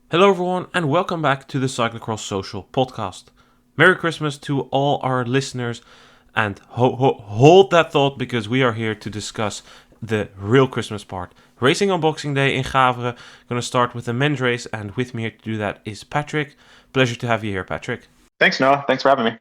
Hello everyone and welcome back to the Cyclocross Social podcast. Merry Christmas to all our listeners and hold that thought because we are here to discuss the real Christmas part. Racing on Boxing Day in Gavere. Going to start with the men's race and with me here to do that is Patrick. Pleasure to have you here, Patrick. Thanks, Noah. Thanks for having me.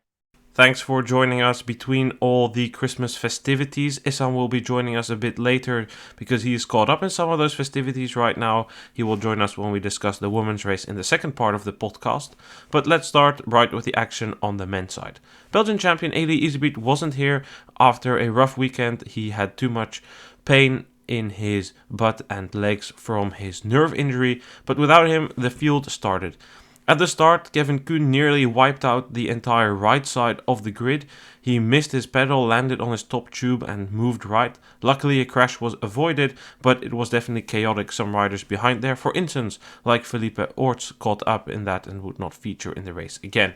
Thanks for joining us between all the Christmas festivities. Issam will be joining us a bit later because he is caught up in some of those festivities right now. He will join us when we discuss the women's race in the second part of the podcast. But let's start right with the action on the men's side. Belgian champion Eli Iserbyt wasn't here after a rough weekend. He had too much pain in his butt and legs from his nerve injury, but without him, the field started. At the start, Kevin Kuhn nearly wiped out the entire right side of the grid. He missed his pedal, landed on his top tube and moved right. Luckily a crash was avoided, but it was definitely chaotic. Some riders behind there, for instance, like Felipe Orts, caught up in that and would not feature in the race again.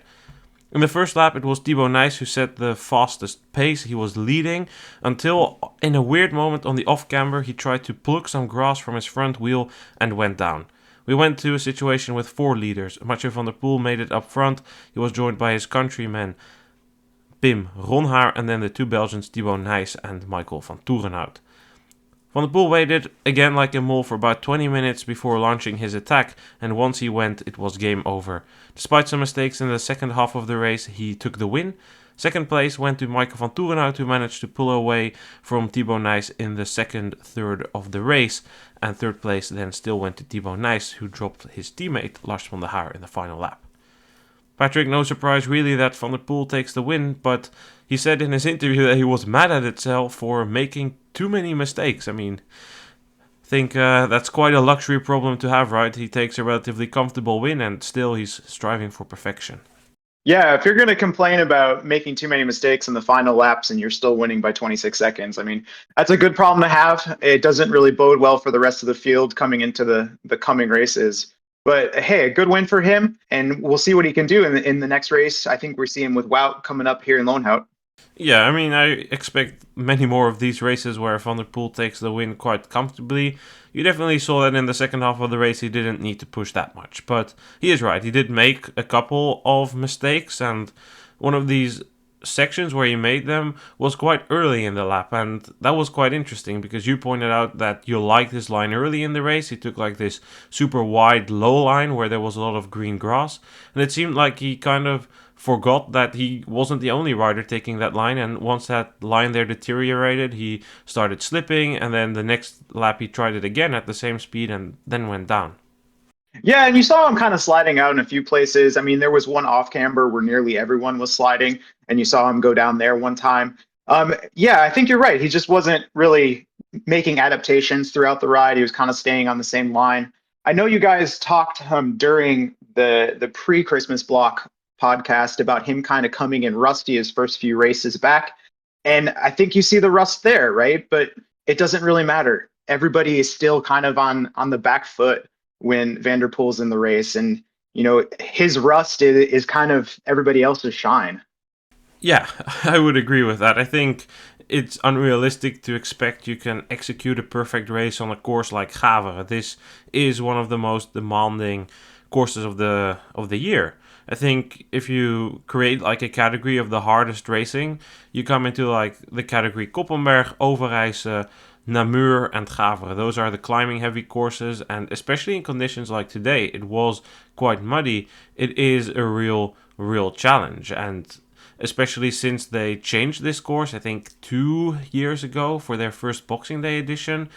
In the first lap, it was Thibaut Nys who set the fastest pace. He was leading until, in a weird moment on the off-camber, he tried to pluck some grass from his front wheel and went down. We went to a situation with four leaders. Mathieu van der Poel made it up front. He was joined by his countrymen Pim Ronhaar and then the two Belgians Thibaut Nys and Michael van Toerenhout. Van der Poel waited again like a mole for about 20 minutes before launching his attack, and once he went, it was game over. Despite some mistakes in the second half of the race, he took the win. Second place went to Michael van Toerenhout, who managed to pull away from Thibaut Nys in the second third of the race. And third place then still went to Thibaut Nys, who dropped his teammate Lars van der Haar in the final lap. Patrick, no surprise really that Van der Poel takes the win, but he said in his interview that he was mad at itself for making too many mistakes. I think that's quite a luxury problem to have, right? He takes a relatively comfortable win and still he's striving for perfection. Yeah, if you're going to complain about making too many mistakes in the final laps and you're still winning by 26 seconds, that's a good problem to have. It doesn't really bode well for the rest of the field coming into the coming races. But hey, a good win for him, and we'll see what he can do in the next race. I think we're seeing with Wout coming up here in Lonehout. Yeah, I expect many more of these races where Van der Poel takes the win quite comfortably. You definitely saw that in the second half of the race he didn't need to push that much. But he is right, he did make a couple of mistakes, and one of these sections where he made them was quite early in the lap, and that was quite interesting because you pointed out that you liked his line early in the race. He took like this super wide low line where there was a lot of green grass, and it seemed like he kind of forgot that he wasn't the only rider taking that line, and once that line there deteriorated, he started slipping, and then the next lap he tried it again at the same speed and then went down. Yeah, and you saw him kind of sliding out in a few places. There was one off camber where nearly everyone was sliding, and you saw him go down there one time. Yeah, I think you're right. He just wasn't really making adaptations throughout the ride. He was kind of staying on the same line. I know you guys talked during the pre-Christmas block podcast about him kind of coming in rusty his first few races back, and I think you see the rust there, right? But it doesn't really matter. Everybody is still kind of on the back foot when Van der Poel's in the race, and his rust is kind of everybody else's shine. Yeah, I would agree with that. I think it's unrealistic to expect you can execute a perfect race on a course like Gavere. This is one of the most demanding courses of the year. I think if you create like a category of the hardest racing, you come into like the category Koppenberg, Overijse, Namur and Gavere. Those are the climbing heavy courses, and especially in conditions like today, it was quite muddy. It is a real challenge, and especially since they changed this course, I think 2 years ago for their first Boxing Day edition,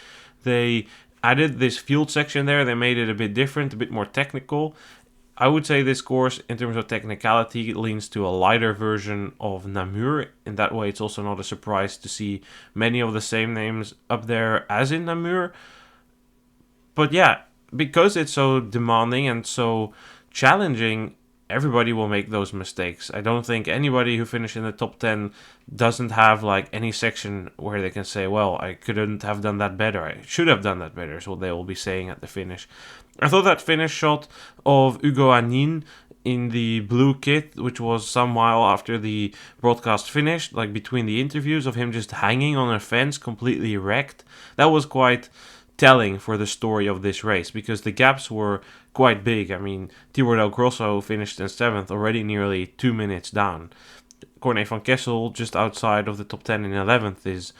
they added this field section there. They made it a bit different, a bit more technical. I would say this course, in terms of technicality, leans to a lighter version of Namur. In that way, it's also not a surprise to see many of the same names up there as in Namur. But yeah, because it's so demanding and so challenging, everybody will make those mistakes. I don't think anybody who finished in the top 10 doesn't have like any section where they can say, well, I couldn't have done that better. I should have done that better, is what they will be saying at the finish. I thought that finish shot of Hugo Anin in the blue kit, which was some while after the broadcast finished, like between the interviews of him just hanging on a fence completely wrecked, that was quite telling for the story of this race, because the gaps were quite big. I mean, Tibor Del Grosso finished in 7th, already nearly 2 minutes down. Corné van Kessel, just outside of the top 10 in 11th, is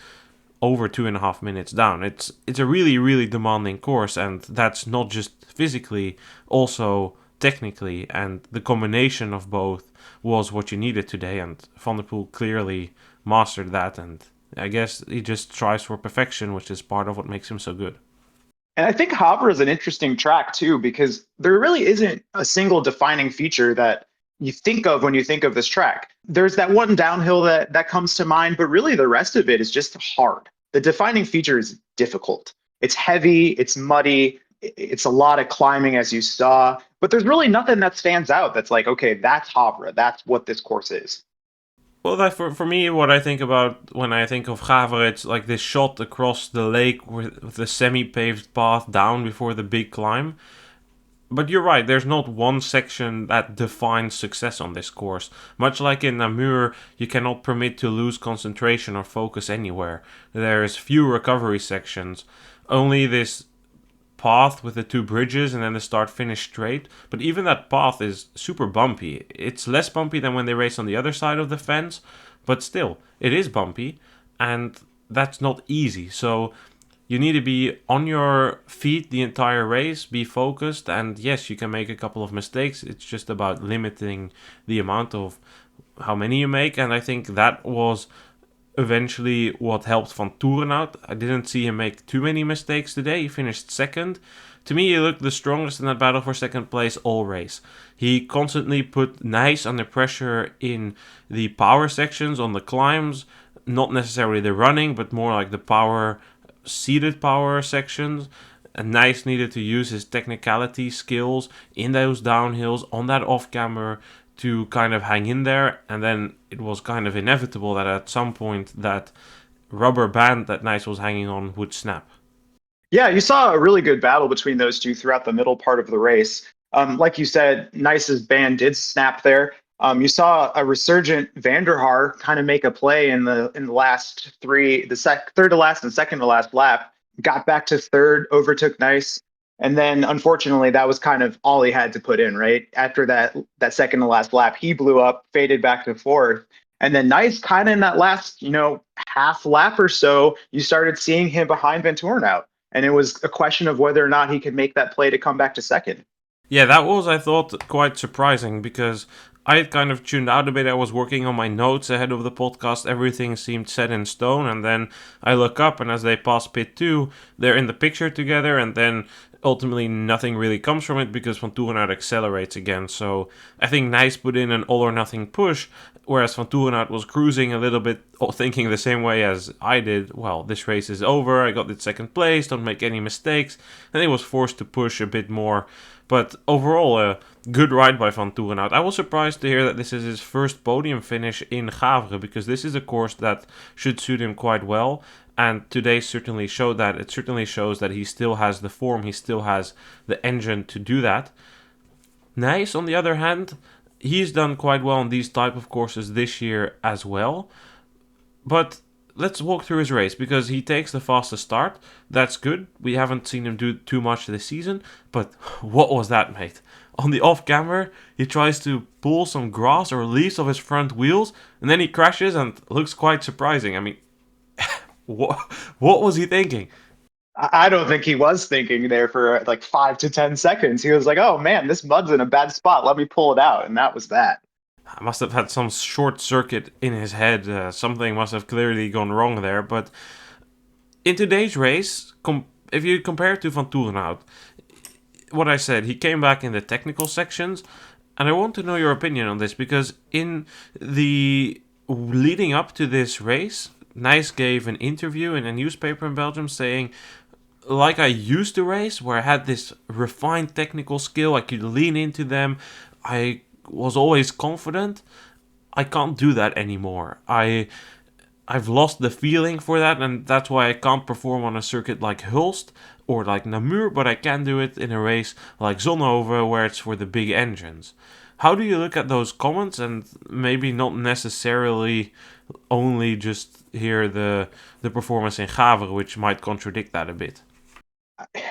over 2.5 minutes down. It's a really, really demanding course, and that's not just physically, also technically, and the combination of both was what you needed today, and Van der Poel clearly mastered that, and I guess he just strives for perfection, which is part of what makes him so good. And I think Havre is an interesting track too, because there really isn't a single defining feature that you think of when you think of this track. There's that one downhill that comes to mind, but really the rest of it is just hard. The defining feature is difficult. It's heavy, it's muddy, it's a lot of climbing, as you saw, but there's really nothing that stands out that's like, okay, that's Havre, that's what this course is. Well, that for me, what I think about when I think of Gavere, it's like this shot across the lake with the semi-paved path down before the big climb. But you're right, there's not one section that defines success on this course. Much like in Namur, you cannot permit to lose concentration or focus anywhere. There's few recovery sections. Only this path with the 2 bridges and then the start-finish straight. But even that path is super bumpy. It's less bumpy than when they race on the other side of the fence, but still, it is bumpy, and that's not easy. So you need to be on your feet the entire race, be focused, and yes, you can make a couple of mistakes. It's just about limiting the amount of how many you make, and I think that was eventually what helped Van Toeren out. I didn't see him make too many mistakes today. He finished 2nd. To me, he looked the strongest in that battle for 2nd place all race. He constantly put Nys under pressure in the power sections on the climbs, not necessarily the running, but more like the power, seated power sections. And Nys needed to use his technicality skills in those downhills on that off-camber to kind of hang in there, and then it was kind of inevitable that at some point that rubber band that Nys was hanging on would snap. Yeah, you saw a really good battle between those two throughout the middle part of the race. Like you said, Nys's band did snap there. You saw a resurgent Van der Haar kind of make a play in the last three, third to last and second to last lap. Got back to third, overtook Nys, and then unfortunately that was kind of all he had to put in. Right after that second to last lap, he blew up, faded back to fourth. And then Nys kind of in that last, half lap or so, you started seeing him behind Van out. And it was a question of whether or not he could make that play to come back to second. Yeah, that was, I thought, quite surprising because I had kind of tuned out a bit. I was working on my notes ahead of the podcast. Everything seemed set in stone. And then I look up, and as they pass pit 2, they're in the picture together. And then ultimately nothing really comes from it because Van Toerenhout accelerates again. So I think Nys put in an all or nothing push, whereas Van Toerenhout was cruising a little bit, thinking the same way as I did. Well, this race is over. I got the second place. Don't make any mistakes. And he was forced to push a bit more. But overall, a good ride by Van Toerenhout. I was surprised to hear that this is his first podium finish in Gavere, because this is a course that should suit him quite well. And today certainly showed that. It certainly shows that he still has the form, he still has the engine to do that. Nys, on the other hand, he's done quite well on these type of courses this year as well. But let's walk through his race, because he takes the fastest start. That's good. We haven't seen him do too much this season, but what was that, mate? On the off-camber, he tries to pull some grass or leaves off his front wheels, and then he crashes and looks quite surprising. I mean, what was he thinking? I don't think he was thinking there for like 5 to 10 seconds. He was like, oh man, this mud's in a bad spot. Let me pull it out. And that was that. I must have had some short circuit in his head. Something must have clearly gone wrong there. But in today's race, if you compare it to Van Toerenhout, what I said, he came back in the technical sections. And I want to know your opinion on this, because in the leading up to this race, Nys gave an interview in a newspaper in Belgium saying, like I used to race, where I had this refined technical skill, I could lean into them, I was always confident. I can't do that anymore. I've lost the feeling for that, and that's why I can't perform on a circuit like Hulst or like Namur, but I can do it in a race like Zonhoven, where it's for the big engines. How do you look at those comments, and maybe not necessarily only just hear the performance in Gavere, which might contradict that a bit?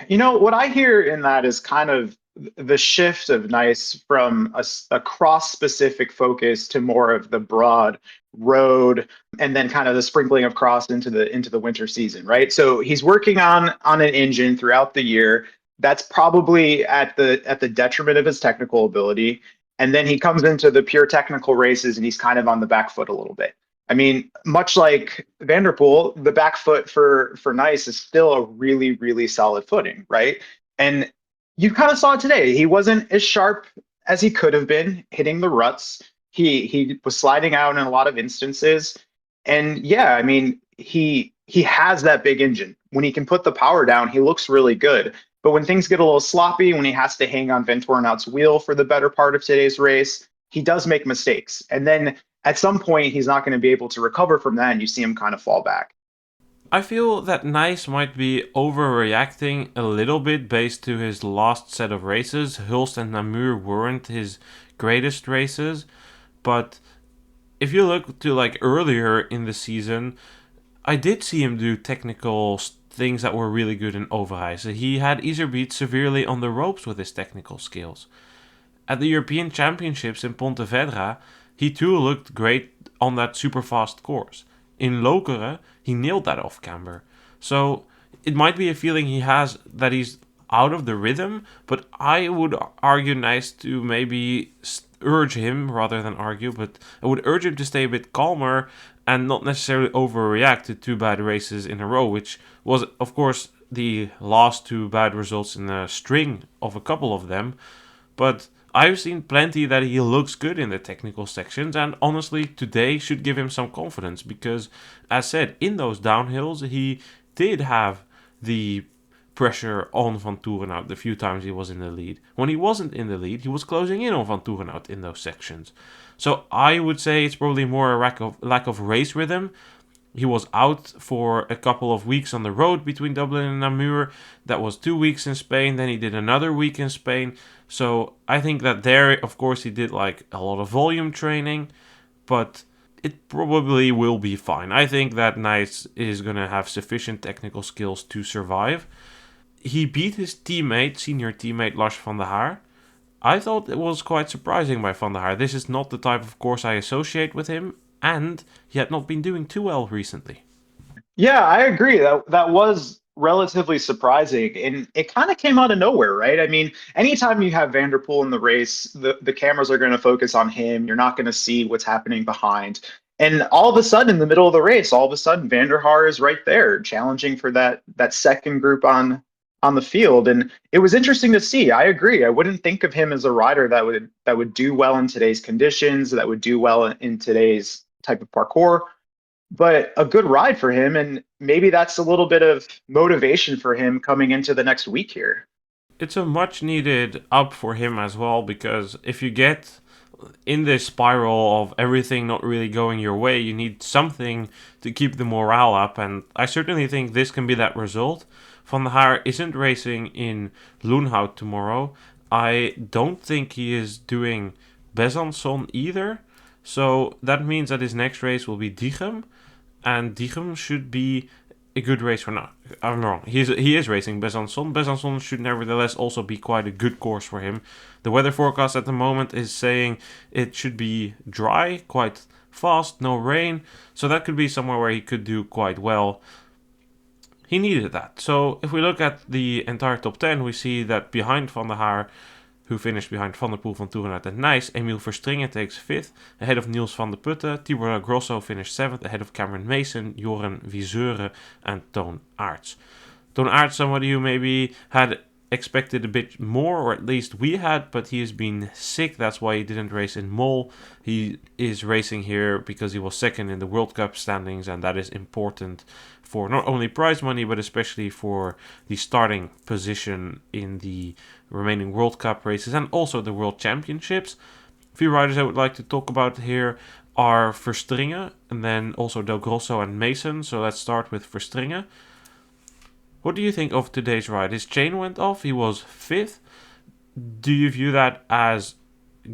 What I hear in that is kind of the shift of Nice from a cross-specific focus to more of the broad road, and then kind of the sprinkling of cross into the winter season, right? So he's working on an engine throughout the year. That's probably at the detriment of his technical ability. And then he comes into the pure technical races and he's kind of on the back foot a little bit. I mean, much like Vanderpool, the back foot for Nice is still a really, really solid footing, right? And you kind of saw it today. He wasn't as sharp as he could have been hitting the ruts. He was sliding out in a lot of instances. And yeah, I mean, he has that big engine. When he can put the power down, he looks really good. But when things get a little sloppy, when he has to hang on Ventornout's wheel for the better part of today's race, he does make mistakes. And then at some point he's not going to be able to recover from that, and you see him kind of fall back. I feel that Nice might be overreacting a little bit based to his last set of races. Hulst and Namur weren't his greatest races, but if you look to like earlier in the season, I did see him do technical things that were really good in Overijse. He had Iserbeat severely on the ropes with his technical skills. At the European Championships in Pontevedra, he too looked great on that super fast course. In Lokeren, he nailed that off camber. So it might be a feeling he has that he's out of the rhythm, but I would argue nice to maybe urge him rather than argue, but I would urge him to stay a bit calmer and not necessarily overreact to two bad races in a row, which was, of course, the last two bad results in a string of a couple of them. But I've seen plenty that he looks good in the technical sections, and honestly, today should give him some confidence because, as said, in those downhills, he did have the pressure on Van Toerenhout the few times he was in the lead. When he wasn't in the lead, he was closing in on Van Toerenhout in those sections. So I would say it's probably more a lack of race rhythm. He was out for a couple of weeks on the road between Dublin and Namur. That was 2 weeks in Spain. Then he did another week in Spain. So I think that there, of course, he did like a lot of volume training, but it probably will be fine. I think that Nice is going to have sufficient technical skills to survive. He beat his teammate, senior teammate Lars van der Haar. I thought it was quite surprising by Van der Haar. This is not the type of course I associate with him, and he had not been doing too well recently. Yeah, I agree. That was relatively surprising, and it kind of came out of nowhere, right? I mean, anytime you have Vanderpool in the race, the cameras are going to focus on him. You're not going to see what's happening behind. And all of a sudden, in the middle of the race, all of a sudden, Van Haar is right there, challenging for that second group on the field. And it was interesting to see. I agree. I wouldn't think of him as a rider that would do well in today's conditions, that would do well in today's type of parkour, but a good ride for him. And maybe that's a little bit of motivation for him coming into the next week here. It's a much needed up for him as well because if you get in this spiral of everything not really going your way, you need something to keep the morale up, and I certainly think this can be that result. Van der Haar isn't racing in Loenhout tomorrow. I don't think he is doing Besançon either, so that means that his next race will be Diegem, and Diegem should be a good race for now. I'm wrong. He is racing Besançon. Besançon should nevertheless also be quite a good course for him. The weather forecast at the moment is saying it should be dry, quite fast, no rain. So that could be somewhere where he could do quite well. He needed that. So if we look at the entire top 10, we see that behind Van der Haar, who finished behind Van der Poel, Van Toerenhout and Nice, Emile Verstringen takes 5th, ahead of Niels van de Putte. Tibor Grosso finished 7th, ahead of Cameron Mason, Joren Viseuren and Toon Aerts. Toon Aerts, somebody who maybe had expected a bit more, or at least we had, but he has been sick. That's why he didn't race in Mol. He is racing here because he was second in the World Cup standings, and that is important for not only prize money, but especially for the starting position in the remaining World Cup races and also the World Championships. A few riders I would like to talk about here are Verstringen and then also Del Grosso and Mason. So let's start with Verstringen. What do you think of today's ride? His chain went off. He was 5th. Do you view that as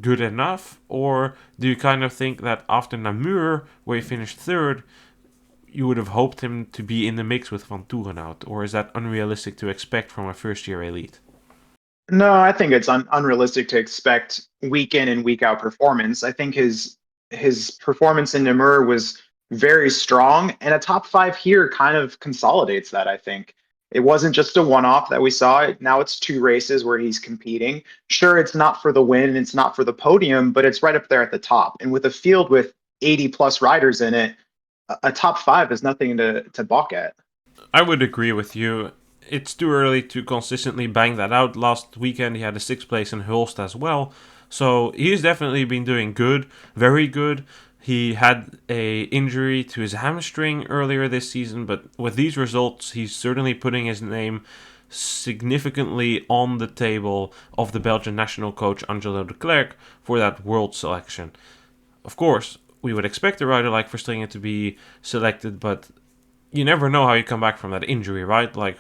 good enough? Or do you kind of think that after Namur, where he finished 3rd, you would have hoped him to be in the mix with Van Toerenhout, or is that unrealistic to expect from a first-year elite? No, I think it's unrealistic to expect week in and week out performance. I think his performance in Namur was very strong, and a top five here kind of consolidates that. I think it wasn't just a one-off that we saw. Now it's two races where he's competing. Sure, it's not for the win, it's not for the podium, but it's right up there at the top. And with a field with 80 plus riders in it, a top five is nothing to balk at. I would agree with you. It's too early to consistently bang that out. Last weekend he had a sixth place in Hulst as well. So he's definitely been doing good, very good. He had a injury to his hamstring earlier this season, but with these results, he's certainly putting his name significantly on the table of the Belgian national coach Angelo de Klerk for that world selection. Of course, we would expect a rider like Verstringen to be selected, but you never know how you come back from that injury, right? Like,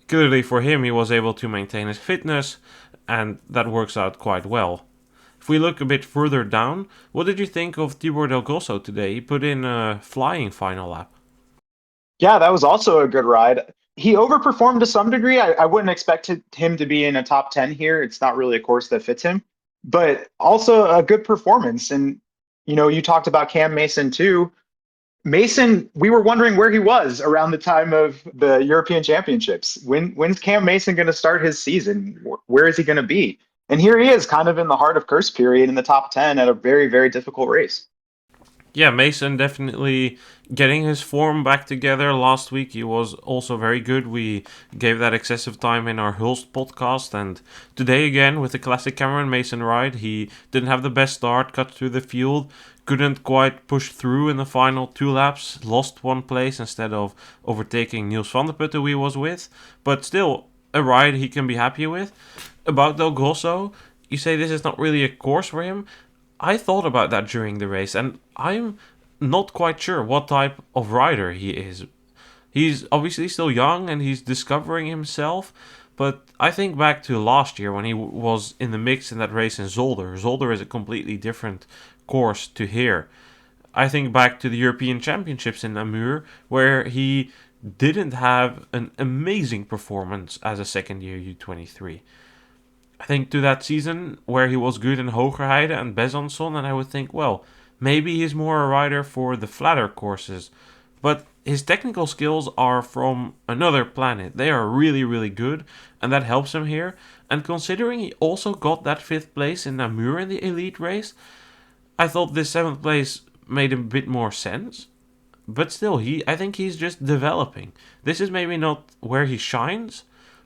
clearly for him, he was able to maintain his fitness, and that works out quite well. If we look a bit further down, what did you think of Tibor Del Grosso today? He put in a flying final lap. Yeah, that was also a good ride. He overperformed to some degree. I wouldn't expect him to be in a top 10 here. It's not really a course that fits him, but also a good performance. And, you talked about Cam Mason too. Mason, we were wondering where he was around the time of the European Championships. When's Cam Mason going to start his season? Where is he going to be? And here he is, kind of in the heart of curse period in the top 10 at a very, very difficult race. Yeah, Mason definitely getting his form back together. Last week he was also very good. We gave that excessive time in our Hulst podcast, and today again with the classic Cameron Mason ride, he didn't have the best start, cut through the field, couldn't quite push through in the final two laps, lost one place instead of overtaking Niels van der Putten who he was with, but still a ride he can be happy with. About Del Grosso, you say this is not really a course for him. I thought about that during the race, and I'm not quite sure what type of rider he is. He's obviously still young and he's discovering himself, but I think back to last year when he was in the mix in that race in Zolder. Zolder is a completely different course to here. I think back to the European Championships in Namur, where he didn't have an amazing performance as a second year U23. I think to that season where he was good in Hogerheide and Besançon, and I would think, well, maybe he's more a rider for the flatter courses. But his technical skills are from another planet. They are really, really good, and that helps him here. And considering he also got that fifth place in Namur in the elite race, I thought this seventh place made a bit more sense. But still, I think he's just developing. This is maybe not where he shines,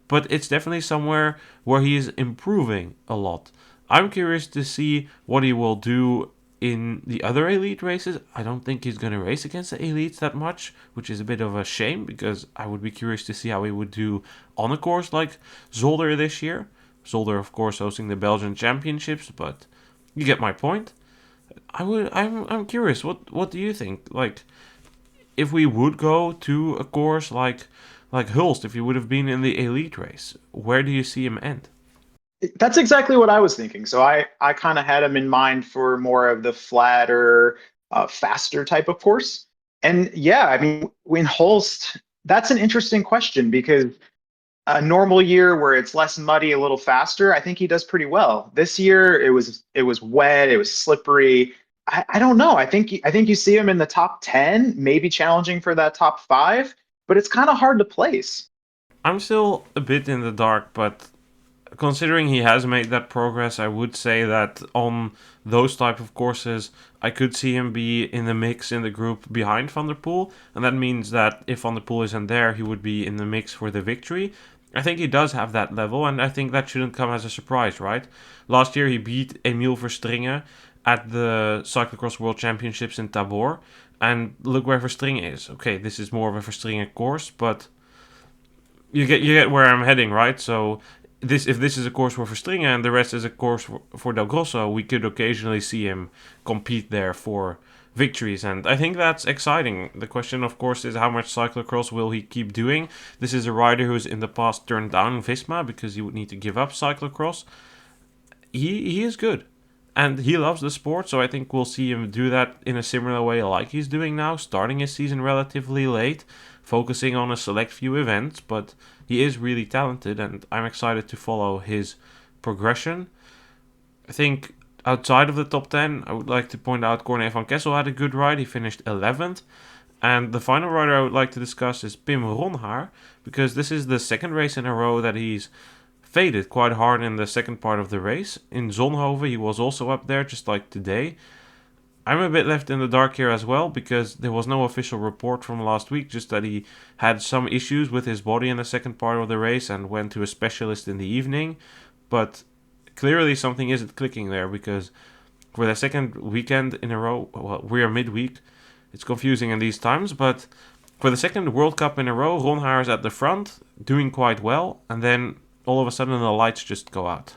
but it's definitely somewhere where he is improving a lot. I'm curious to see what he will do in the other elite races. I don't think he's going to race against the elites that much, which is a bit of a shame because I would be curious to see how he would do on a course like Zolder this year. Zolder, of course, hosting the Belgian Championships, but you get my point. I'm curious. What do you think? Like, if we would go to a course like Hulst, if he would have been in the elite race, where do you see him end? That's exactly what I was thinking. So I kind of had him in mind for more of the flatter, faster type of course. And yeah, I mean, when Holst, that's an interesting question because a normal year where it's less muddy, a little faster, I think he does pretty well. This year it was wet, it was slippery. I don't know. I think you see him in the top 10, maybe challenging for that top five, but it's kind of hard to place. I'm still a bit in the dark, but considering he has made that progress, I would say that on those type of courses, I could see him be in the mix in the group behind Van der Poel, and that means that if Van der Poel isn't there, he would be in the mix for the victory. I think he does have that level, and I think that shouldn't come as a surprise, right? Last year he beat Emile Verstringen at the Cyclocross World Championships in Tabor, and look where Verstringen is. Okay, this is more of a Verstringen course, but you get where I'm heading, right? So if this is a course for Verstringen and the rest is a course for Del Grosso, we could occasionally see him compete there for victories, and I think that's exciting. The question, of course, is how much cyclocross will he keep doing? This is a rider who's in the past turned down Visma because he would need to give up cyclocross. He is good. And he loves the sport, so I think we'll see him do that in a similar way like he's doing now, starting his season relatively late, focusing on a select few events, but he is really talented, and I'm excited to follow his progression. I think outside of the top 10, I would like to point out Corné van Kessel had a good ride. He finished 11th. And the final rider I would like to discuss is Pim Ronhaar, because this is the second race in a row that he's faded quite hard in the second part of the race. In Zonhoven, he was also up there, just like today. I'm a bit left in the dark here as well, because there was no official report from last week, just that he had some issues with his body in the second part of the race and went to a specialist in the evening. But clearly something isn't clicking there, because for the second weekend in a row, well, we are midweek, it's confusing in these times, but for the second World Cup in a row, Ronhaar is at the front, doing quite well, and then all of a sudden the lights just go out.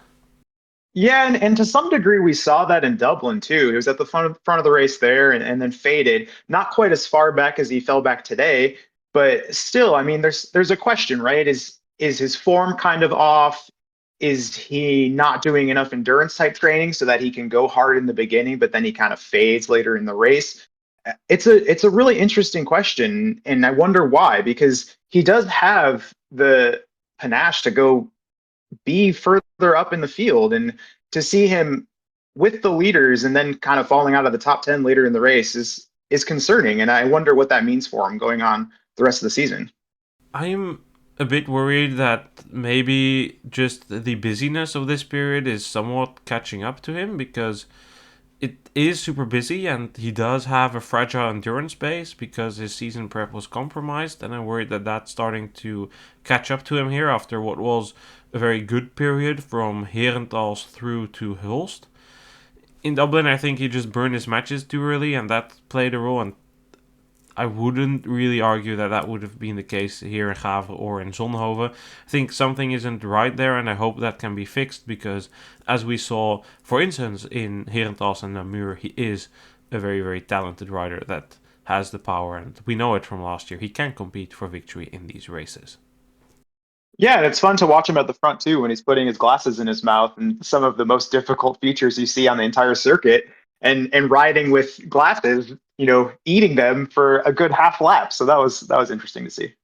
Yeah, and to some degree, we saw that in Dublin too. He was at the front of the race there and then faded. Not quite as far back as he fell back today, but still, I mean, there's a question, right? Is his form kind of off? Is he not doing enough endurance type training so that he can go hard in the beginning, but then he kind of fades later in the race? It's a really interesting question, and I wonder why, because he does have the panache to go be further up in the field, and to see him with the leaders and then kind of falling out of the top 10 later in the race is concerning, and I wonder what that means for him going on the rest of the season. I'm a bit worried that maybe just the busyness of this period is somewhat catching up to him, because it is super busy and he does have a fragile endurance base because his season prep was compromised, and I'm worried that that's starting to catch up to him here after what was a very good period from Herentals through to Hulst. In Dublin, I think he just burned his matches too early, and that played a role, and I wouldn't really argue that that would have been the case here in Gavere or in Zonhoven. I think something isn't right there, and I hope that can be fixed, because as we saw, for instance, in Herentals and Namur, he is a very, very talented rider that has the power, and we know it from last year. He can compete for victory in these races. Yeah, and it's fun to watch him at the front too when he's putting his glasses in his mouth and some of the most difficult features you see on the entire circuit, and riding with glasses, eating them for a good half lap. So that was interesting to see.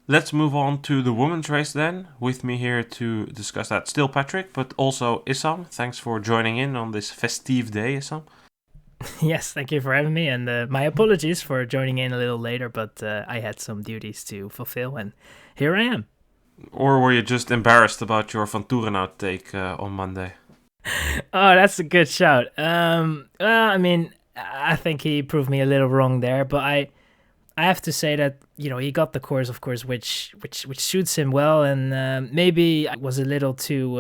Let's move on to the women's race then. With me here to discuss that, still Patrick, but also Issam. Thanks for joining in on this festive day, Issam. Yes, thank you for having me, and my apologies for joining in a little later, but I had some duties to fulfill, and here I am. Or were you just embarrassed about your Van Tourenhout take on Monday? Oh, that's a good shout. Well, I mean, I think he proved me a little wrong there, but I have to say that he got the course, of course, which suits him well, and maybe I was a little too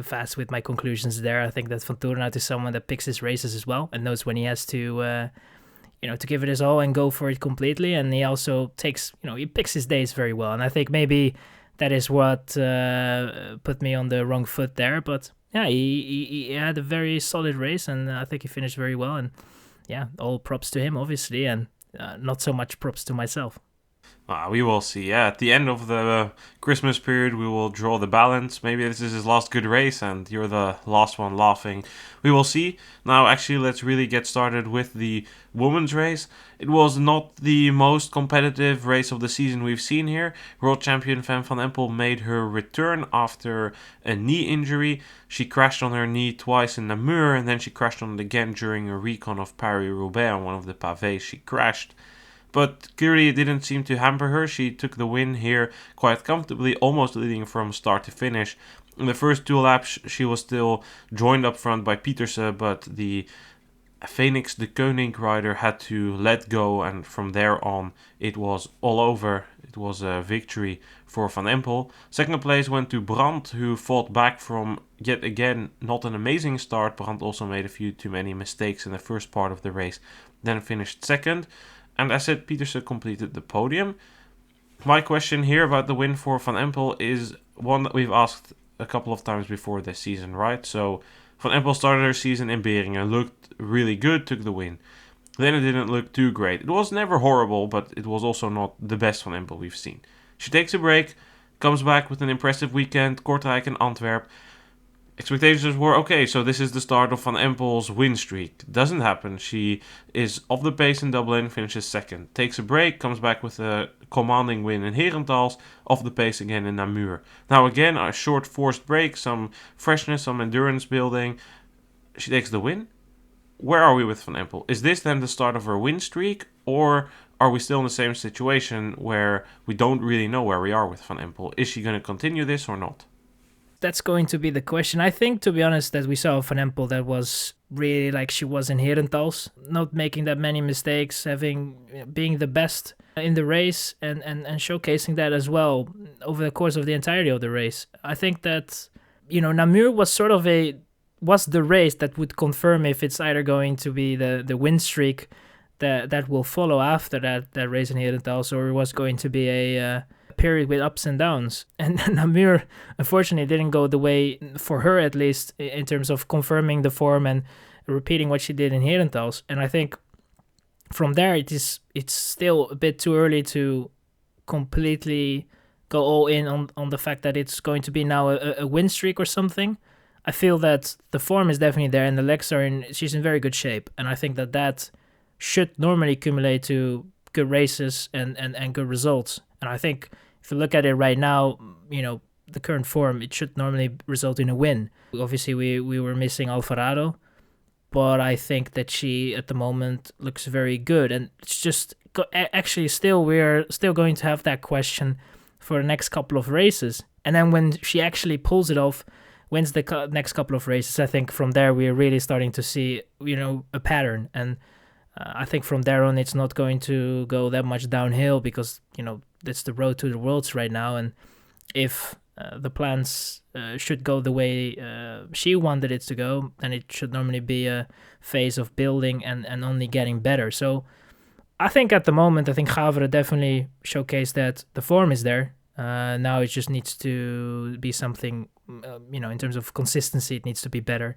fast with my conclusions there. I think that Van Tourenhout is someone that picks his races as well and knows when he has to to give it his all and go for it completely. And he also takes, he picks his days very well. And I think maybe that is what put me on the wrong foot there. But yeah, he had a very solid race, and I think he finished very well. And yeah, all props to him, obviously, and not so much props to myself. We will see. Yeah, at the end of the Christmas period, we will draw the balance. Maybe this is his last good race, and you're the last one laughing. We will see. Now, actually, let's really get started with the women's race. It was not the most competitive race of the season we've seen here. World champion Van Empel made her return after a knee injury. She crashed on her knee twice in Namur, and then she crashed on it again during a recon of Paris-Roubaix on one of the pavés. She crashed. But clearly it didn't seem to hamper her. She took the win here quite comfortably, almost leading from start to finish. In the first two laps, she was still joined up front by Pieterse, but the Phoenix de Koning rider had to let go, and from there on it was all over. It was a victory for Van Empel. Second place went to Brandt, who fought back from yet again not an amazing start. Brandt also made a few too many mistakes in the first part of the race, then finished second. And as said, Pieterse completed the podium. My question here about the win for Van Empel is one that we've asked a couple of times before this season, right? So Van Empel started her season in Beringen, looked really good, took the win. Then it didn't look too great. It was never horrible, but it was also not the best Van Empel we've seen. She takes a break, comes back with an impressive weekend, Kortrijk and Antwerp. Expectations were, okay, so this is the start of Van Empel's win streak. Doesn't happen. She is off the pace in Dublin, finishes second. Takes a break, comes back with a commanding win in Herentals, off the pace again in Namur. Now again, a short forced break, some freshness, some endurance building. She takes the win. Where are we with Van Empel? Is this then the start of her win streak, or are we still in the same situation where we don't really know where we are with Van Empel? Is she going to continue this or not? That's going to be the question. I think, to be honest, that we saw Van Empel that was really like she was in Herentals, not making that many mistakes, being the best in the race and showcasing that as well over the course of the entirety of the race. I think that, Namur was the race that would confirm if it's either going to be the win streak that will follow after that race in Herentals, or it was going to be a period with ups and downs. And Namur, unfortunately, didn't go the way, for her at least, in terms of confirming the form and repeating what she did in Herentals. And I think from there, it's still a bit too early to completely go all in on the fact that it's going to be now a win streak or something. I feel that the form is definitely there and the legs she's in very good shape. And I think that should normally accumulate to good races and good results. And I think if you look at it right now, the current form, it should normally result in a win. Obviously, we were missing Alvarado, but I think that she at the moment looks very good. And it's just actually we're still going to have that question for the next couple of races. And then when she actually pulls it off, wins the next couple of races, I think from there we're really starting to see, a pattern. And I think from there on, it's not going to go that much downhill because, it's the road to the Worlds right now. And if the plans should go the way she wanted it to go, then it should normally be a phase of building and only getting better. So I think at the moment, Gavere definitely showcased that the form is there. Now it just needs to be something, in terms of consistency, it needs to be better.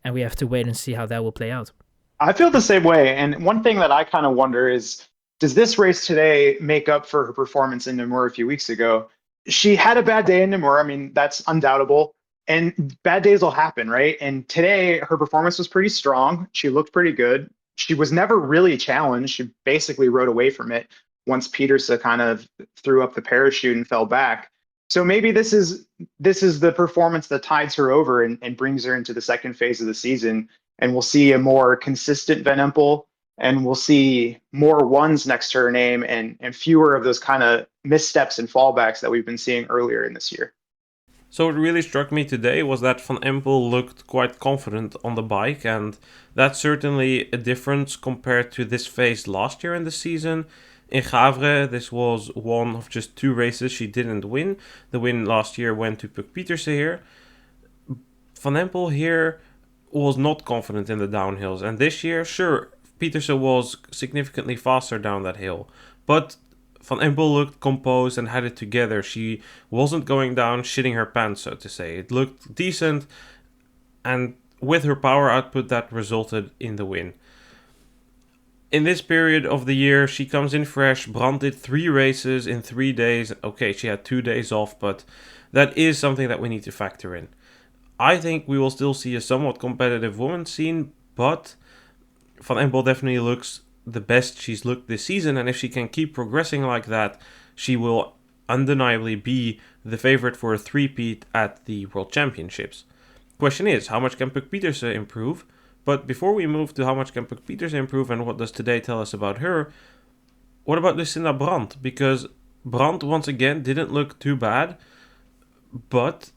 And we have to wait and see how that will play out. I feel the same way. And one thing that I kind of wonder is, does this race today make up for her performance in Namur a few weeks ago? She had a bad day in Namur. I mean, that's undoubtable. And bad days will happen, right? And today, her performance was pretty strong. She looked pretty good. She was never really challenged. She basically rode away from it once Peterse kind of threw up the parachute and fell back. So maybe this is the performance that tides her over and brings her into the second phase of the season. And we'll see a more consistent Van Empel, and we'll see more ones next to her name and fewer of those kind of missteps and fallbacks that we've been seeing earlier in this year. So what really struck me today was that Van Empel looked quite confident on the bike, and that's certainly a difference compared to this phase last year in the season. In Gavere, this was one of just 2 races she didn't win. The win last year went to Puk Peterse here. Van Empel here was not confident in the downhills, and this year, sure, Peterse was significantly faster down that hill, but Van Empel looked composed and had it together. She wasn't going down shitting her pants, so to say. It looked decent, and with her power output, that resulted in the win. In this period of the year, she comes in fresh. Brandt did 3 races in 3 days. Okay, she had 2 days off, but that is something that we need to factor in. I think we will still see a somewhat competitive women's scene, but Van Empel definitely looks the best she's looked this season, and if she can keep progressing like that, she will undeniably be the favorite for a three-peat at the World Championships. Question is, how much can Puk Peterse improve? But before we move to how much can Puk Peterse improve and what does today tell us about her, what about Lucinda Brandt? Because Brandt, once again, didn't look too bad, but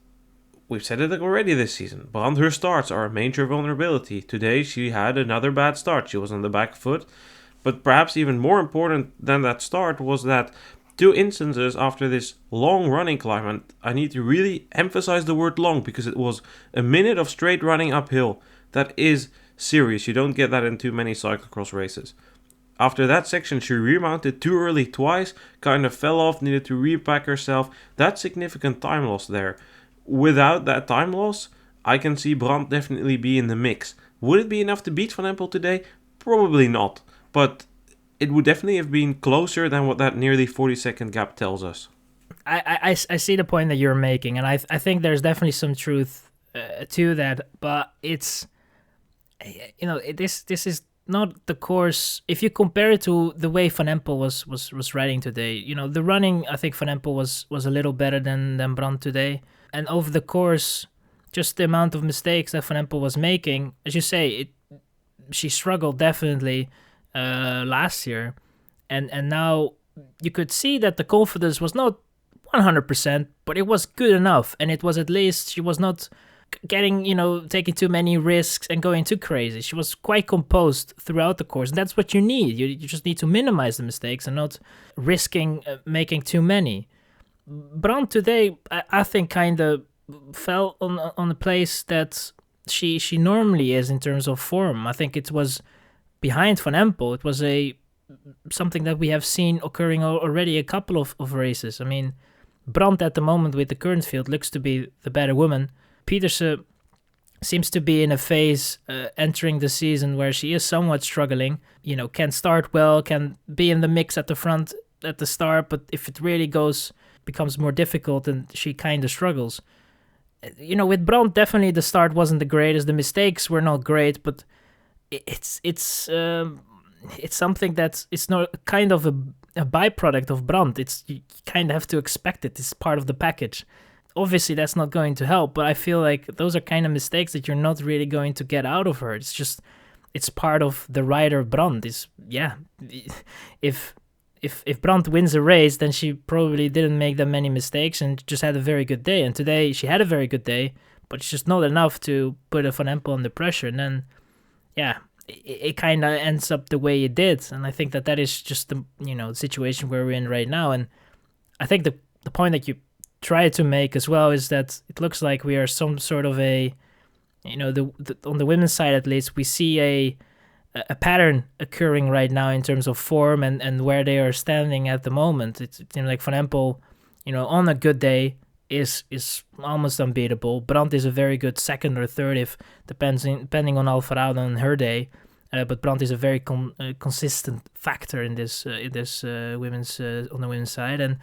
we've said it already this season. Brandt, her starts are a major vulnerability. Today, she had another bad start. She was on the back foot. But perhaps even more important than that start was that 2 instances after this long running climb, and I need to really emphasize the word long because it was a minute of straight running uphill. That is serious. You don't get that in too many cyclocross races. After that section, she remounted too early twice, kind of fell off, needed to repack herself. That's significant time loss there. Without that time loss, I can see Brandt definitely be in the mix. Would it be enough to beat Van Empel today? Probably not. But it would definitely have been closer than what that nearly 40-second gap tells us. I see the point that you're making, and I think there's definitely some truth to that, but it's this is not the course. If you compare it to the way Van Empel was riding today, the running, I think Van Empel was a little better than Brandt today, and over the course, just the amount of mistakes that Van Empel was making, as you say, she struggled definitely last year, and now you could see that the confidence was not 100%, but it was good enough, and it was at least she was not getting, taking too many risks and going too crazy. She was quite composed throughout the course, and that's what you need. You just need to minimize the mistakes and not risking making too many. Brandt today, I think, kind of fell on the place that she normally is in terms of form. I think it was behind Van Empel. It was something that we have seen occurring already a couple of races. I mean, Brandt at the moment with the current field looks to be the better woman. Pieterse seems to be in a phase entering the season where she is somewhat struggling. Can start well, can be in the mix at the front at the start, but if it really becomes more difficult, and she kind of struggles. With Brandt, definitely the start wasn't the greatest. The mistakes were not great, but it's something that's it's not kind of a byproduct of Brandt. You kind of have to expect it. It's part of the package. Obviously, that's not going to help, but I feel like those are kind of mistakes that you're not really going to get out of her. It's part of the rider Brandt. If Brandt wins a race, then she probably didn't make that many mistakes and just had a very good day. And today she had a very good day, but it's just not enough to put a Van Empel under pressure. And then, it kind of ends up the way it did. And I think that is just the situation where we're in right now. And I think the point that you try to make as well is that it looks like we are some sort of on the women's side at least, we see a pattern occurring right now in terms of form and where they are standing at the moment. It's like Van Empel, on a good day is almost unbeatable. Brandt is a very good second or third, if depending on Alvarado and her day. But Brandt is a very consistent factor in this women's on the women's side. And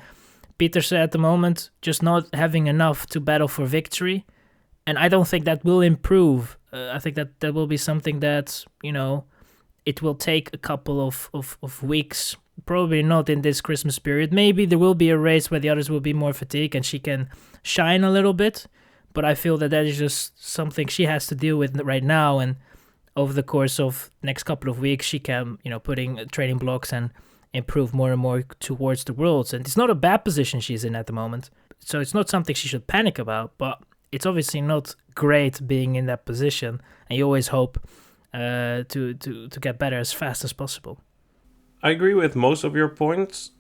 Pieterse at the moment just not having enough to battle for victory, and I don't think that will improve. I think that will be something that it will take a couple of weeks, probably not in this Christmas period. Maybe there will be a race where the others will be more fatigued and she can shine a little bit, but I feel that is just something she has to deal with right now, and over the course of next couple of weeks she can putting training blocks and improve more and more towards the Worlds. And it's not a bad position she's in at the moment, so it's not something she should panic about, but it's obviously not great being in that position, and you always hope to get better as fast as possible. I agree with most of your points.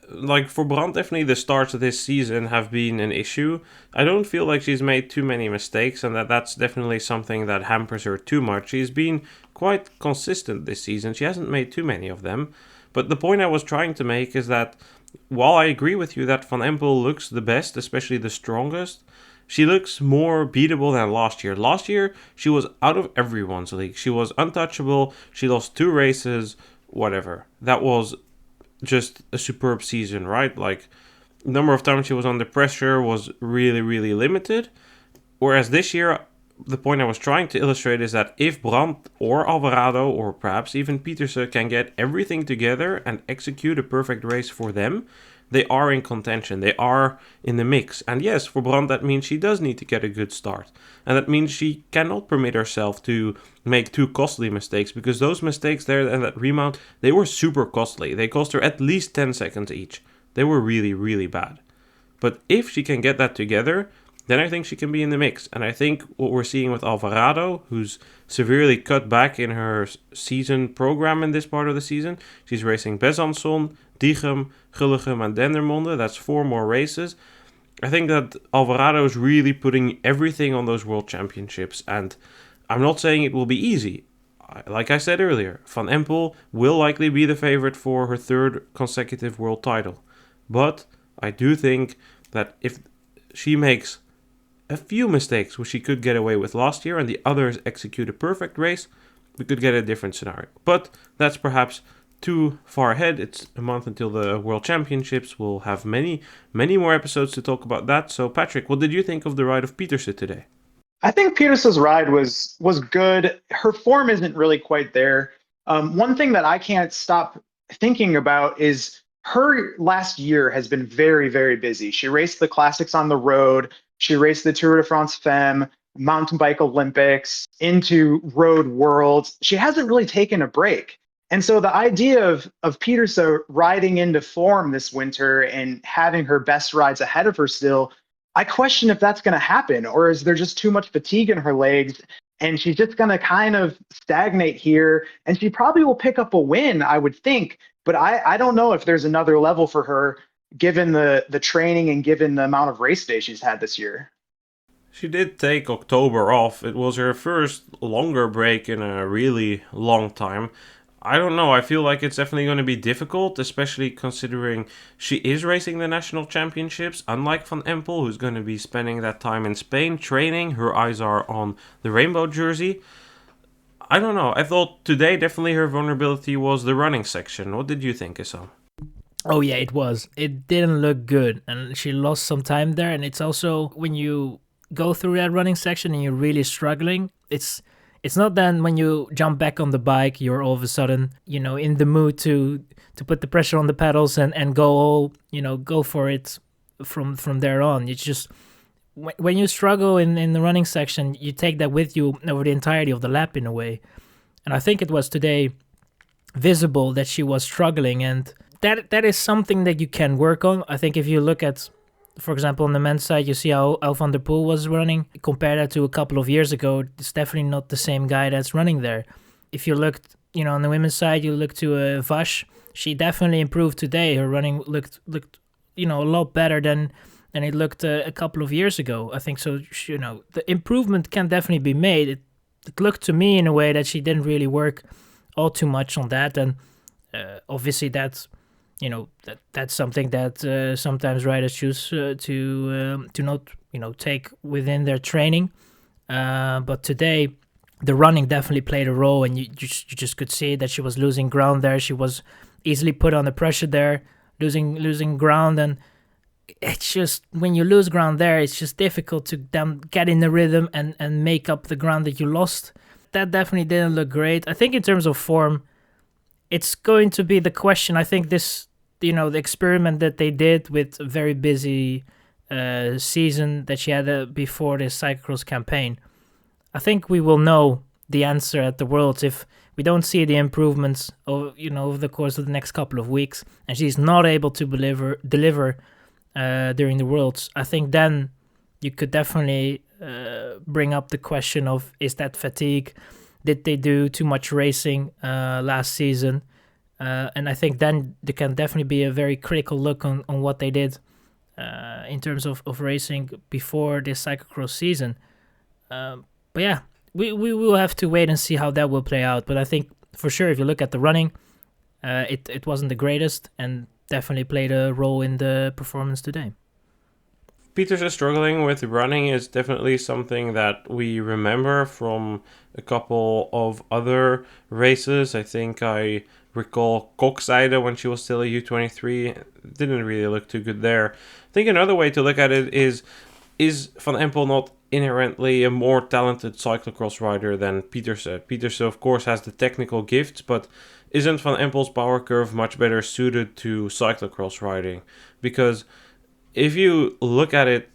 Like for Brandt, definitely the starts of this season have been an issue. I don't feel like she's made too many mistakes, and that's definitely something that hampers her too much. She's been quite consistent this season. She hasn't made too many of them. But the point I was trying to make is that while I agree with you that Van Empel looks the best, especially the strongest, she looks more beatable than last year. Last year, she was out of everyone's league. She was untouchable. She lost 2 races, whatever. That was just a superb season, right? Like, the number of times she was under pressure was really, really limited. Whereas this year, the point I was trying to illustrate is that if Brandt or Alvarado or perhaps even Pieterse can get everything together and execute a perfect race for them, they are in contention. They are in the mix. And yes, for Brandt, that means she does need to get a good start. And that means she cannot permit herself to make too costly mistakes, because those mistakes there and that remount, they were super costly. They cost her at least 10 seconds each. They were really, really bad. But if she can get that together, then I think she can be in the mix. And I think what we're seeing with Alvarado, who's severely cut back in her season program in this part of the season, she's racing Besançon, Diegem, Gullegem and Dendermonde. That's 4 more races. I think that Alvarado is really putting everything on those World Championships. And I'm not saying it will be easy. Like I said earlier, Van Empel will likely be the favorite for her 3rd consecutive world title. But I do think that if she makes a few mistakes which she could get away with last year and the others execute a perfect race, we could get a different scenario. But that's perhaps too far ahead. It's a month until the World Championships. We'll have many, many more episodes to talk about that. So Patrick, what did you think of the ride of Pieterse today? I think Petersa's ride was good. Her form isn't really quite there. One thing that I can't stop thinking about is her last year has been very, very busy. She raced the classics on the road. She raced the Tour de France Femme, mountain bike Olympics, into road worlds. She hasn't really taken a break. And so the idea of Petersa riding into form this winter and having her best rides ahead of her still, I question if that's going to happen, or is there just too much fatigue in her legs and she's just going to kind of stagnate here, and she probably will pick up a win, I would think. But I don't know if there's another level for her given the training and given the amount of race days she's had this year. She did take October off. It was her first longer break in a really long time. I don't know. I feel like it's definitely going to be difficult, especially considering she is racing the national championships. Unlike Van Empel, who's going to be spending that time in Spain training, her eyes are on the rainbow jersey. I don't know. I thought today definitely her vulnerability was the running section. What did you think, Issam? Oh yeah, it was. It didn't look good, and she lost some time there. And it's also when you go through that running section and you're really struggling, it's not then when you jump back on the bike, you're all of a sudden, in the mood to put the pressure on the pedals and go all, go for it from there on. It's just when you struggle in the running section, you take that with you over the entirety of the lap in a way. And I think it was today visible that she was struggling, and that is something that you can work on. I think if you look at, for example, on the men's side, you see how Al van der Poel was running. Compare that to a couple of years ago, it's definitely not the same guy that's running there. If you looked, on the women's side, you look to Vash. She definitely improved today. Her running looked a lot better than it looked a couple of years ago. I think so. The improvement can definitely be made. It looked to me in a way that she didn't really work all too much on that, and obviously that's that's something that sometimes riders choose to not take within their training. But today, the running definitely played a role, and you just could see that she was losing ground there. She was easily put under pressure there, losing ground, and it's just when you lose ground there, it's just difficult to then get in the rhythm and make up the ground that you lost. That definitely didn't look great. I think in terms of form, it's going to be the question. I think this, the experiment that they did with a very busy season that she had before this cyclocross campaign, I think we will know the answer at the Worlds if we don't see the improvements over the course of the next couple of weeks, and she's not able to deliver during the Worlds. I think then you could definitely bring up the question of, is that fatigue? Did they do too much racing last season? And I think then there can definitely be a very critical look on what they did in terms of racing before this cyclocross season. But yeah, we will have to wait and see how that will play out. But I think for sure, if you look at the running, it wasn't the greatest and definitely played a role in the performance today. Peter's struggling with running is definitely something that we remember from a couple of other races. I think I recall Kokseide when she was still a U23. Didn't really look too good there. I think another way to look at it is Van Empel not inherently a more talented cyclocross rider than Peterse? Peterse, of course, has the technical gifts, but isn't Van Empel's power curve much better suited to cyclocross riding? Because if you look at it,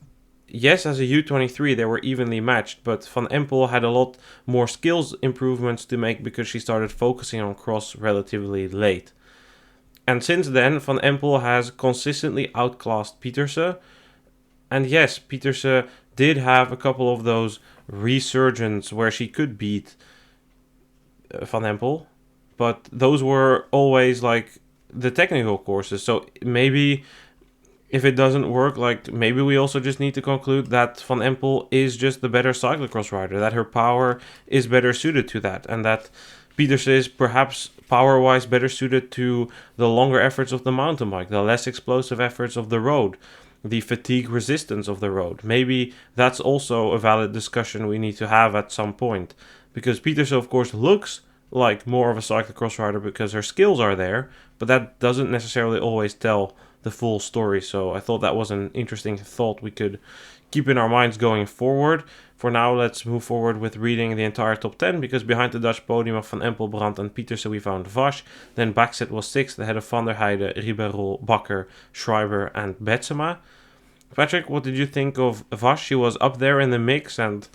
yes, as a U23 they were evenly matched, but Van Empel had a lot more skills improvements to make because she started focusing on cross relatively late. And since then, Van Empel has consistently outclassed Peterse. And yes, Peterse did have a couple of those resurgences where she could beat Van Empel, but those were always like the technical courses. So maybe if it doesn't work, like maybe we also just need to conclude that Van Empel is just the better cyclocross rider, that her power is better suited to that, and that Peterse is perhaps power-wise better suited to the longer efforts of the mountain bike, the less explosive efforts of the road, the fatigue resistance of the road. Maybe that's also a valid discussion we need to have at some point, because Peterse, of course, looks like more of a cyclocross rider because her skills are there, but that doesn't necessarily always tell the full story. So I thought that was an interesting thought we could keep in our minds going forward. For now, let's move forward with reading the entire top 10, because behind the Dutch podium of Van Empel, Brandt and Pietersen we found Vash. Then Backstedt was 6th, ahead of Van der Heijden, Ribeiro, Bakker, Schreiber and Betsema. Patrick, what did you think of Vash? She was up there in the mix and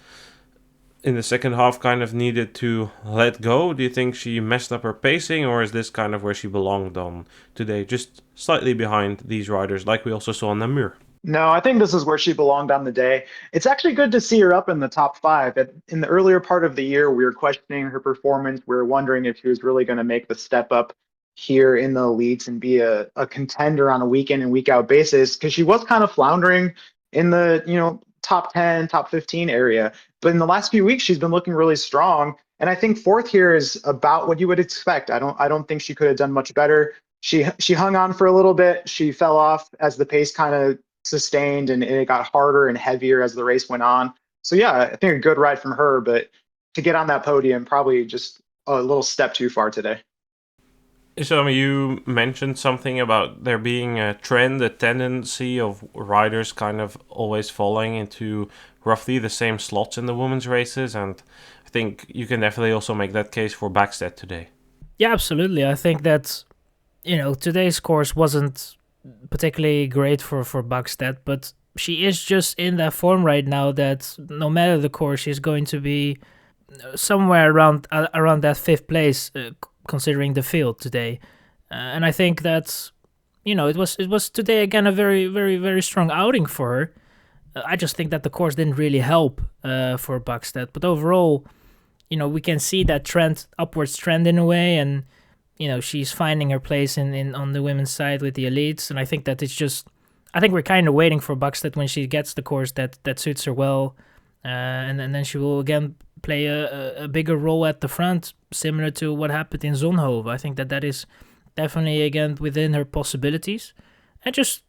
in the second half kind of needed to let go. Do you think she messed up her pacing, or is this kind of where she belonged on today, just slightly behind these riders like we also saw on Namur? No, I think this is where she belonged on the day. It's actually good to see her up in the top 5. In the earlier part of the year, we were questioning her performance. We were wondering if she was really going to make the step up here in the elites and be a contender on a week in and week out basis, because she was kind of floundering in the, top 10, top 15 area. But in the last few weeks, she's been looking really strong. And I think 4th here is about what you would expect. I don't think she could have done much better. She hung on for a little bit. She fell off as the pace kind of sustained, and it got harder and heavier as the race went on. So yeah, I think a good ride from her, but to get on that podium, probably just a little step too far today. So you mentioned something about there being a trend, a tendency of riders kind of always falling into roughly the same slots in the women's races, and I think you can definitely also make that case for Backstedt today. Yeah, absolutely. I think that, today's course wasn't particularly great for Backstedt, but she is just in that form right now that no matter the course, she's going to be somewhere around that 5th place, considering the field today. And I think that, it was today again a very, very, very strong outing for her. I just think that the course didn't really help for Backstedt, but overall, we can see that upwards trend in a way, and she's finding her place in on the women's side with the elites. And I think that I think we're kind of waiting for Backstedt when she gets the course that suits her well. And then she will again play a bigger role at the front, similar to what happened in Zonhoven. I think that is definitely, again, within her possibilities. And just,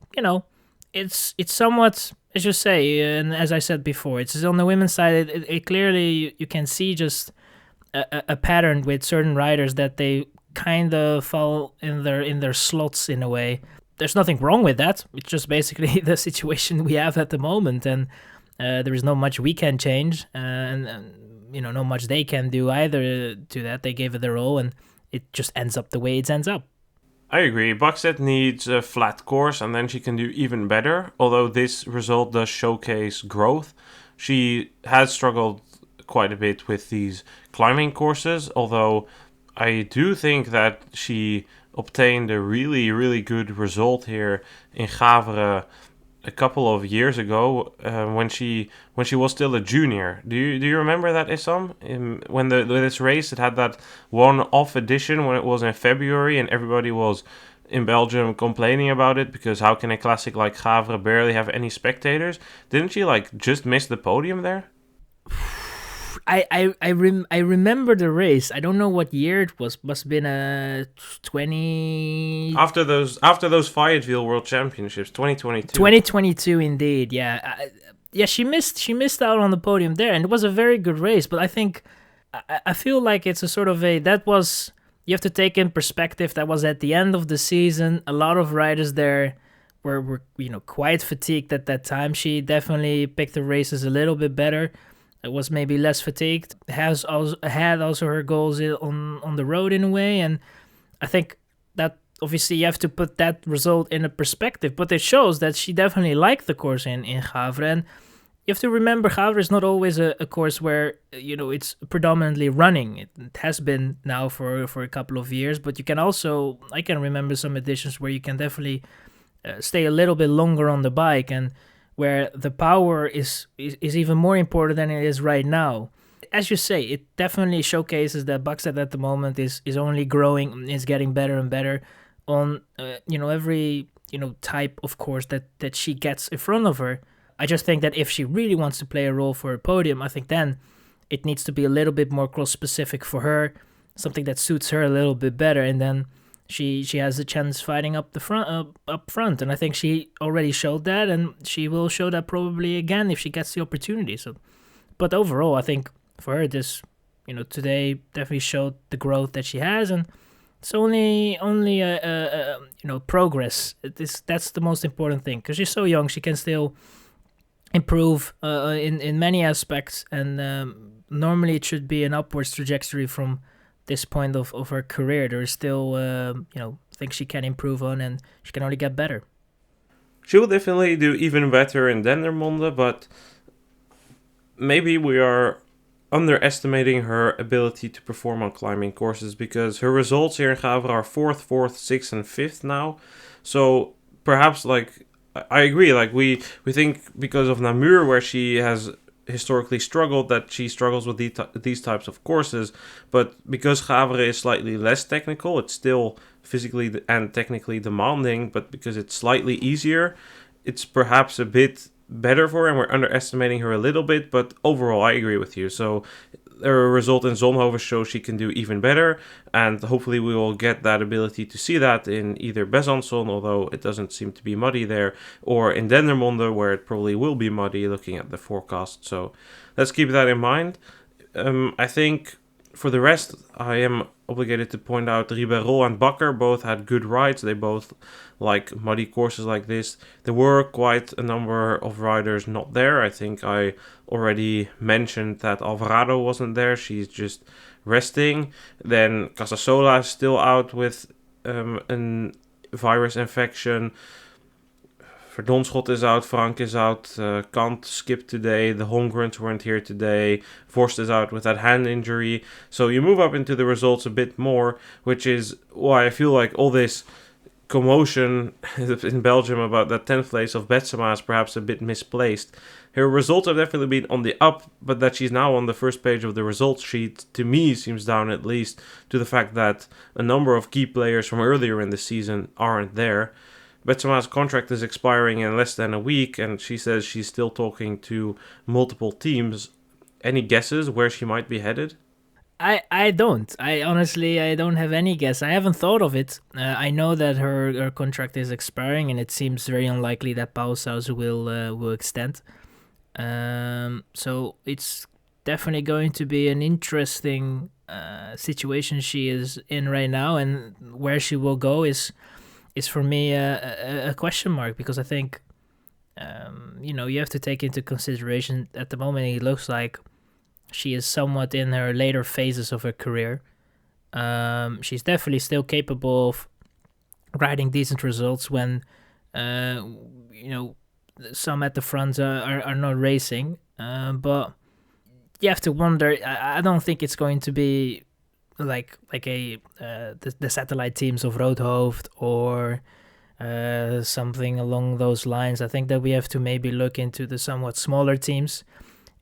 it's somewhat, as you say, and as I said before, it's on the women's side, it clearly, you can see just a pattern with certain riders that they kind of fall in their slots in a way. There's nothing wrong with that. It's just basically the situation we have at the moment, and there is not much we can change, and not much they can do either to that. They gave it their all, and it just ends up the way it ends up. I agree. Backstedt needs a flat course, and then she can do even better. Although this result does showcase growth, she has struggled quite a bit with these climbing courses, although I do think that she obtained a really, really good result here in Gavere a couple of years ago when she was still a junior. Do you remember that, Issam? When this race, it had that one-off edition when it was in February, and everybody was in Belgium complaining about it because how can a classic like Gavere barely have any spectators? Didn't she just miss the podium there? I remember the race. I don't know what year it was. Must have been a 20 after those Fayetteville World Championships, 2022. 2022 indeed. Yeah. She missed out on the podium there, and it was a very good race. But I think I feel like it's a sort of you have to take in perspective that was at the end of the season. A lot of riders there were quite fatigued at that time. She definitely picked the races a little bit better. It was maybe less fatigued, had also her goals on the road in a way, and I think that obviously you have to put that result in a perspective, but it shows that she definitely liked the course in Gavere, and you have to remember Gavere is not always a course where it's predominantly running. It has been now for a couple of years, but I can remember some editions where you can definitely stay a little bit longer on the bike, and where the power is even more important than it is right now. As you say, it definitely showcases that Backstedt at the moment is only growing, is getting better and better on every type of course that she gets in front of her. I just think that if she really wants to play a role for a podium, I think then it needs to be a little bit more cross specific for her, something that suits her a little bit better, and then she has a chance fighting up front, and I think she already showed that, and she will show that probably again if she gets the opportunity. So, but overall, I think for her, this today definitely showed the growth that she has, and it's only progress. That's the most important thing, because she's so young. She can still improve in many aspects, and normally it should be an upwards trajectory from this point of her career. There is still things she can improve on, and she can only get better. She will definitely do even better in Dendermonde, but maybe we are underestimating her ability to perform on climbing courses, because her results here in Gavere are 4th, 4th, 6th, and 5th now. So perhaps, like, I agree, like we think because of Namur, where she has historically struggled, that she struggles with these types of courses. But because Gavere is slightly less technical, it's still physically and technically demanding, but because it's slightly easier, it's perhaps a bit better for her, and we're underestimating her a little bit. But overall, I agree with you. So her result in Zonhoven shows she can do even better, and hopefully we will get that ability to see that in either Besançon, although it doesn't seem to be muddy there, or in Dendermonde, where it probably will be muddy looking at the forecast. So let's keep that in mind. I think for the rest, I am obligated to point out Ribeiro and Bakker both had good rides. They both like muddy courses like this. There were quite a number of riders not there. I think I already mentioned that Alvarado wasn't there. She's just resting. Then Casasola is still out with a virus infection. Verdonschot is out, Frank is out, Kant skipped today, the Holmgrens weren't here today, Vorst is out with that hand injury. So you move up into the results a bit more, which is why I feel like all this commotion in Belgium about that 10th place of Betsema is perhaps a bit misplaced. Her results have definitely been on the up, but that she's now on the first page of the results sheet, to me, seems down at least to the fact that a number of key players from earlier in the season aren't there. Betsema's contract is expiring in less than a week, and she says she's still talking to multiple teams. Any guesses where she might be headed? I don't. I honestly, I don't have any guess. I haven't thought of it. I know that her contract is expiring, and it seems very unlikely that Paushaus will extend. So it's definitely going to be an interesting situation she is in right now, and where she will go is for me a question mark, because I think you have to take into consideration at the moment it looks like she is somewhat in her later phases of her career. She's definitely still capable of riding decent results when some at the front are not racing, but you have to wonder. I don't think it's going to be like the satellite teams of Roodhoofd or something along those lines. I think that we have to maybe look into the somewhat smaller teams,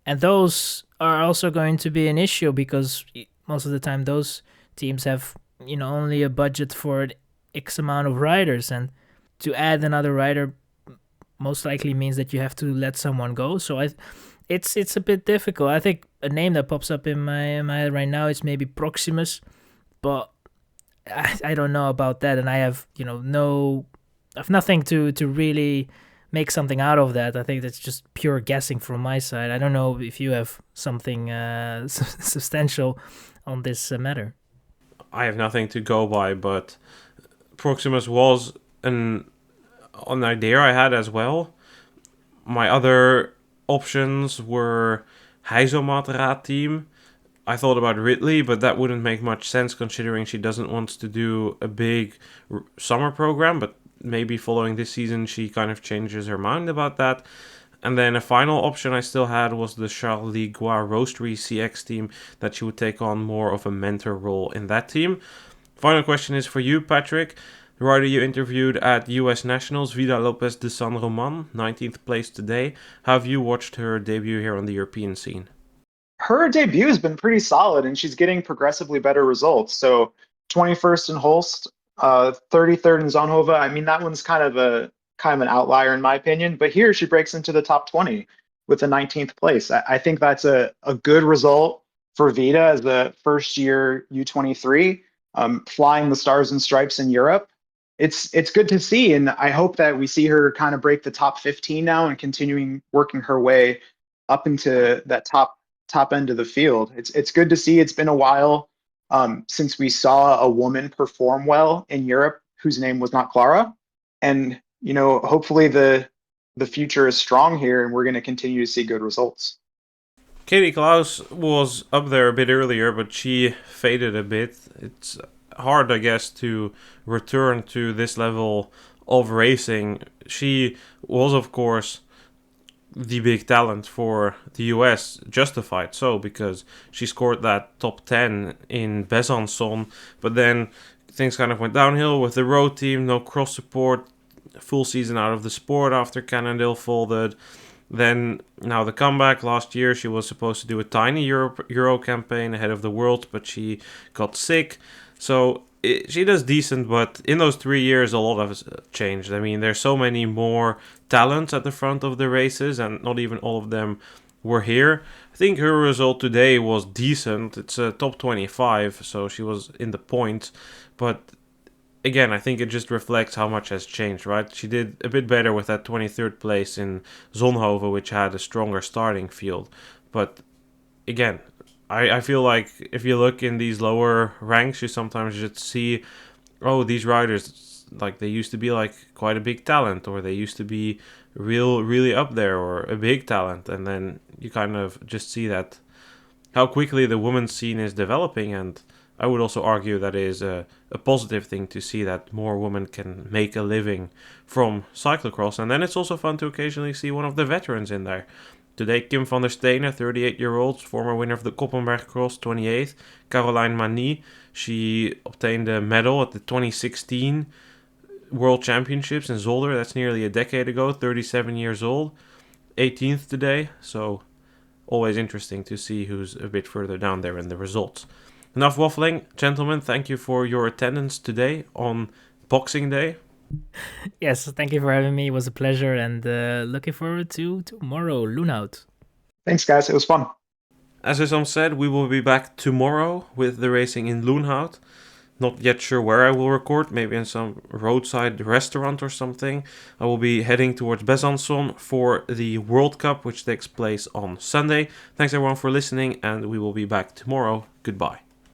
and those are also going to be an issue, because most of the time those teams have only a budget for X amount of riders, and to add another rider most likely means that you have to let someone go. So it's a bit difficult. I think a name that pops up in my head right now is maybe Proximus, but I don't know about that, and I have nothing to really make something out of that. I think that's just pure guessing from my side. I don't know if you have something substantial on this matter. I have nothing to go by, but Proximus was an idea I had as well. My other options were Heizomaat team. I thought about Ridley, but that wouldn't make much sense considering she doesn't want to do a big summer program, but maybe following this season she kind of changes her mind about that. And then a final option I still had was the Charles Gouin Roastery CX team, that she would take on more of a mentor role in that team. Final question is for you, Patrick. The rider you interviewed at US Nationals, Vida Lopez de San Roman, 19th place today. How have you watched her debut here on the European scene? Her debut has been pretty solid, and she's getting progressively better results. So 21st in Holst, 33rd in Zonhoven. I mean, that one's kind of an outlier in my opinion, but here she breaks into the top 20 with a 19th place. I think that's a good result for Vida as the first year U23, flying the stars and stripes in Europe. It's good to see, and I hope that we see her kind of break the top 15 now and continuing working her way up into that top end of the field. It's good to see. It's been a while since we saw a woman perform well in Europe whose name was not Clara, and hopefully the the future is strong here, and we're going to continue to see good results. Katie Klaus was up there a bit earlier, but she faded a bit. It's hard, I guess, to return to this level of racing. She was, of course, the big talent for the US, justified so, because she scored that top 10 in Besançon, but then things kind of went downhill with the road team, no cross support, full season out of the sport after Cannondale folded. Then now the comeback. Last year she was supposed to do a tiny Euro campaign ahead of the World, but she got sick. So she does decent, but in those 3 years a lot has changed. I mean, there's so many more talents at the front of the races, and not even all of them were here. I think her result today was decent. It's a top 25, so she was in the points. But again, I think it just reflects how much has changed, right? She did a bit better with that 23rd place in Zonhoven, which had a stronger starting field. But again, I feel like if you look in these lower ranks, you sometimes just see, oh, these riders, like they used to be like quite a big talent, or they used to be really up there, or a big talent, and then you kind of just see that how quickly the women's scene is developing. And I would also argue that is a positive thing to see that more women can make a living from cyclocross. And then it's also fun to occasionally see one of the veterans in there. Today, Kim van der Stenen, 38-year-old, former winner of the Koppenberg Cross, 28th. Caroline Mani, she obtained a medal at the 2016 World Championships in Zolder. That's nearly a decade ago, 37 years old. 18th today, so always interesting to see who's a bit further down there in the results. Enough waffling. Gentlemen, thank you for your attendance today on Boxing Day. Yes, thank you for having me. It was a pleasure, and looking forward to tomorrow, Loonhout. Thanks, guys. It was fun. As Issam said, we will be back tomorrow with the racing in Loonhout. Not yet sure where I will record, maybe in some roadside restaurant or something. I will be heading towards Besançon for the World Cup, which takes place on Sunday. Thanks everyone for listening, and we will be back tomorrow. Goodbye.